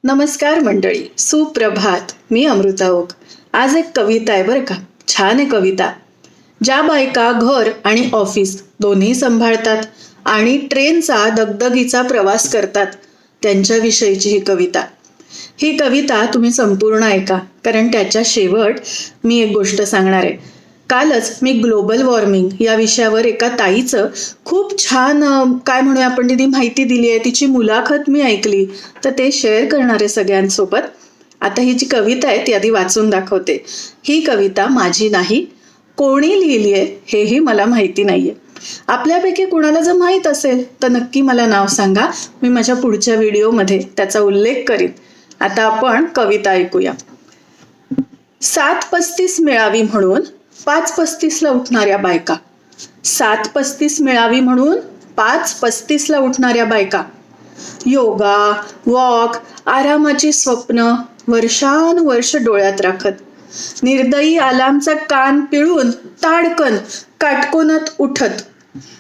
नमस्कार मंडळी, सुप्रभात. मी अमृता ओक. आज एक कविता आहे बरं का, छान आहे कविता. ज्या बायका घर आणि ऑफिस दोन्ही सांभाळतात आणि ट्रेनचा दगदगीचा प्रवास करतात त्यांच्याविषयीची ही कविता. ही कविता तुम्ही संपूर्ण ऐका, कारण त्याच्या शेवट मी एक गोष्ट सांगणार आहे. कालच मी ग्लोबल वॉर्मिंग या विषयावर एका ताईचं खूप छान काय म्हणूया आपण तिने माहिती दिली आहे, तिची मुलाखत मी ऐकली, तर ते शेअर करणार आहे सगळ्यांसोबत. आता ही जी कविता आहे ती आधी वाचून दाखवते. ही कविता माझी नाही, कोणी लिहिली आहे हेही मला माहिती नाहीये. आपल्यापैकी कुणाला जर माहीत असेल तर नक्की मला नाव सांगा, मी माझ्या पुढच्या व्हिडिओमध्ये त्याचा उल्लेख करीन. आता आपण कविता ऐकूया. 7:35 मिळावी म्हणून 5:35 उठणाऱ्या बायका. 7:35 मिळावी म्हणून 5:35 उठणाऱ्या बायका. योगा, वॉक, आरामाची स्वप्न वर्षानुवर्ष डोळ्यात राखत, निर्दयी अलार्मचा कान पिळून ताडकन काटकोनात उठत,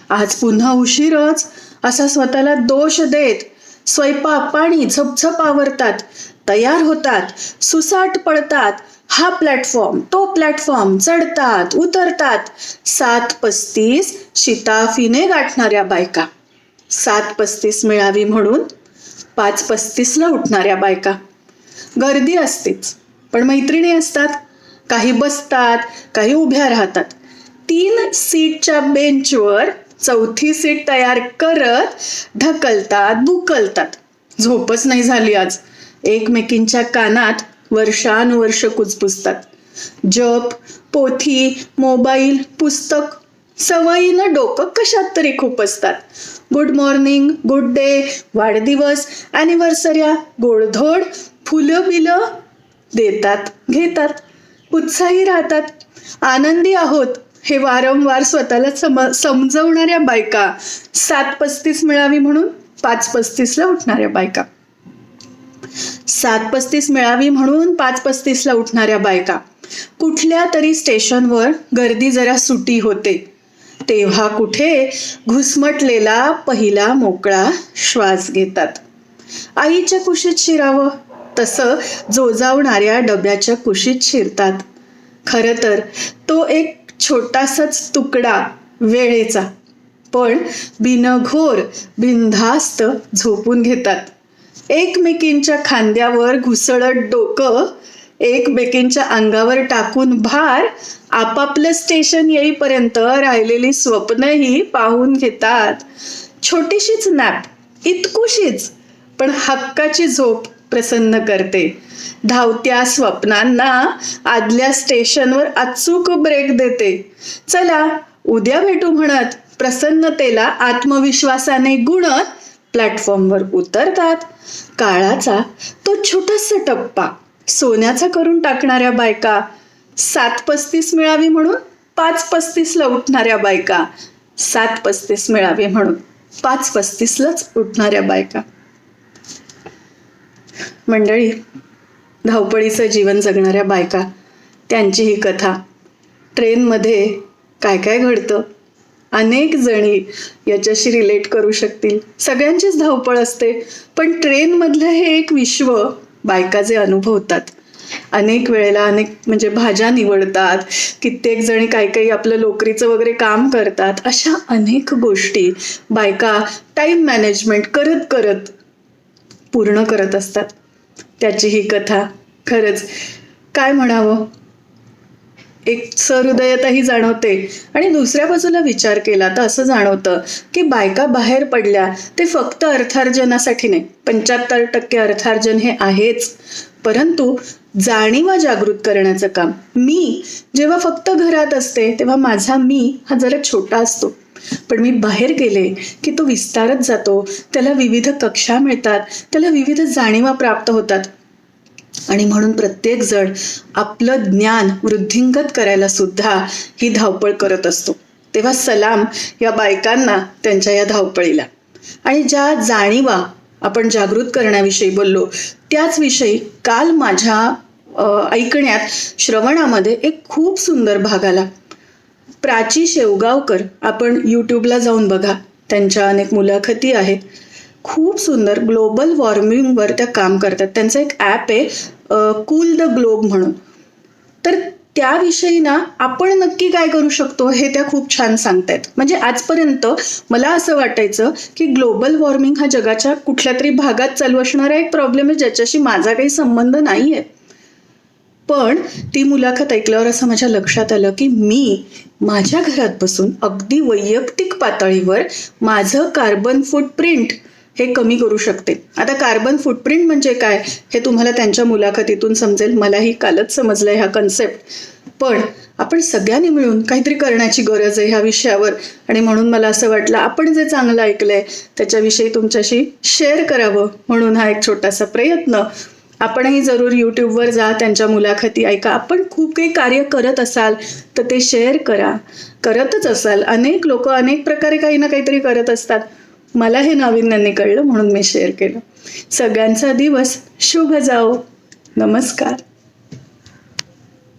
आज पुन्हा उशीरच असा स्वतःला दोष देत स्वयंपाक पाणी झपझप आवरतात, तयार होतात, सुसाट पळतात, हा प्लॅटफॉर्म तो प्लॅटफॉर्म चढतात उतरतात. 7:35 शिताफीने गाठणाऱ्या बायका. 7:35 मिळावी म्हणून 5:35 उठणाऱ्या बायका. गर्दी असतेच, पण मैत्रिणी असतात. काही बसतात, काही उभ्या राहतात. 3 सीटच्या बेंचवर 4थी सीट तयार करत ढकलतात बुकलतात. झोपच नाही झाली आज. एकमेकींच्या कानात वर्षानुवर्ष कुजबुजतात. जप, पोथी, मोबाईल, पुस्तक सवयीनं डोकं कशात तरी खूप असतात. गुड मॉर्निंग, गुड डे, वाढदिवस, ॲनिव्हर्सऱ्या, गोडधोड, फुलं बिलं देतात घेतात, उत्साही राहतात, आनंदी आहोत हे वारंवार स्वतःला समजवणाऱ्या बायका. 7:35 मिळावी म्हणून 5:35 उठणाऱ्या बायका. 7:35 मिळावी म्हणून 5:35 उठणाऱ्या बायका. कुठल्या तरी स्टेशनवर गर्दी जरा सुटी होते, तेव्हा कुठे घुसमटलेला पहिला मोकळा श्वास घेतात. आईच्या कुशीत शिरावं तसं जोजावणाऱ्या डब्याच्या कुशीत शिरतात. खरं तर तो एक छोटासाच तुकडा वेळेचा, पण बिनघोर बिनधास्त झोपून घेतात. एकमेकींच्या खांद्यावर घुसळत डोकं, एकमेकींच्या अंगावर टाकून भार, आपापलं स्टेशन येईपर्यंत राहिलेली स्वप्नही पाहून घेतात. छोटीशीच नॅप, इतकुशीच, पण हक्काची झोप प्रसन्न करते. धावत्या स्वप्नांना आदल्या स्टेशनवर अचूक ब्रेक देते. चला उद्या भेटू म्हणत प्रसन्नतेला आत्मविश्वासाने गुणत प्लॅटफॉर्मवर उतरतात. काळाचा तो छोटासा टप्पा सोन्याचा करून टाकणाऱ्या बायका. 7:35 मिळावी म्हणून 5:35 उठणाऱ्या बायका. 7:35 मिळावी म्हणून 5:35 उठणाऱ्या बायका. मंडळी, धावपळीचं जीवन जगणाऱ्या बायका, त्यांची ही कथा. ट्रेनमध्ये काय काय घडतं अनेक जणी याच्याशी रिलेट करू शकतील. सगळ्यांचीच धावपळ असते, पण ट्रेनमधलं हे एक विश्व बायका जे अनुभवतात. अनेक वेळेला म्हणजे भाज्या निवडतात, कित्येक जणी काही आपलं लोकरीचं वगैरे काम करतात. अशा अनेक गोष्टी बायका टाईम मॅनेजमेंट करत करत पूर्ण करत असतात. त्याची ही कथा खरंच काय म्हणावं, एक सहृदयताही जाणवते. आणि दुसऱ्या बाजूला विचार केला तर असं जाणवतं की बायका बाहेर पडल्या ते फक्त अर्थार्जनासाठी नाही. 75% अर्थार्जन हे आहेच, परंतु जाणीवा जागृत करण्याचं काम. मी जेव्हा फक्त घरात असते तेव्हा माझा मी हा जरा छोटा असतो, पण मी बाहेर गेले की तो विस्तारत जातो. त्याला विविध कक्षा मिळतात, त्याला विविध जाणीवा प्राप्त होतात. आणि म्हणून प्रत्येक जण आपलं ज्ञान वृद्धिंगत करायला सुद्धा ही धावपळ करत असतो. तेव्हा सलाम या बायकांना त्यांच्या या धावपळीला. आणि ज्या जाणीवा आपण जागृत करण्याविषयी बोललो त्याच विषयी काल माझ्या ऐकण्यात श्रवणामध्ये एक खूप सुंदर भाग आला. प्राची शेवगावकर, आपण यूट्यूबला जाऊन बघा, त्यांच्या अनेक मुलाखती आहेत. खूप सुंदर ग्लोबल वॉर्मिंगवर त्या काम करतात. त्यांचं एक ॲप आहे कूल द ग्लोब म्हणून. तर त्याविषयी ना आपण नक्की काय करू शकतो हे त्या खूप छान सांगतायत. म्हणजे आजपर्यंत मला असं वाटायचं की ग्लोबल वॉर्मिंग हा जगाच्या कुठल्या तरी भागात चालू असणारा एक प्रॉब्लेम आहे ज्याच्याशी माझा काही संबंध नाहीये. पण ती मुलाखत ऐकल्यावर असं माझ्या लक्षात आलं की मी माझ्या घरात बसून अगदी वैयक्तिक पातळीवर माझं कार्बन फूटप्रिंट हे कमी करू शकते. आता कार्बन फूटप्रिंट म्हणजे काय हे तुम्हाला त्यांच्या मुलाखतीतून समजेल. मलाही कालच समजलंय हा कन्सेप्ट. पण आपण सगळ्यांनी मिळून काहीतरी करण्याची गरज आहे ह्या विषयावर. आणि म्हणून मला असं वाटलं आपण जे चांगलं ऐकलंय त्याच्याविषयी तुमच्याशी शेअर करावं, म्हणून हा एक छोटासा प्रयत्न. आपणही जरूर यूट्यूबवर जा, त्यांच्या मुलाखती ऐका. आपण खूप काही कार्य करत असाल तर ते शेअर करा. करतच असाल, अनेक लोक अनेक प्रकारे काही ना काहीतरी करत असतात. मला हे नाविन्याने कळलं म्हणून मी शेअर केलं. सगळ्यांचा दिवस शुभ जाओ. नमस्कार.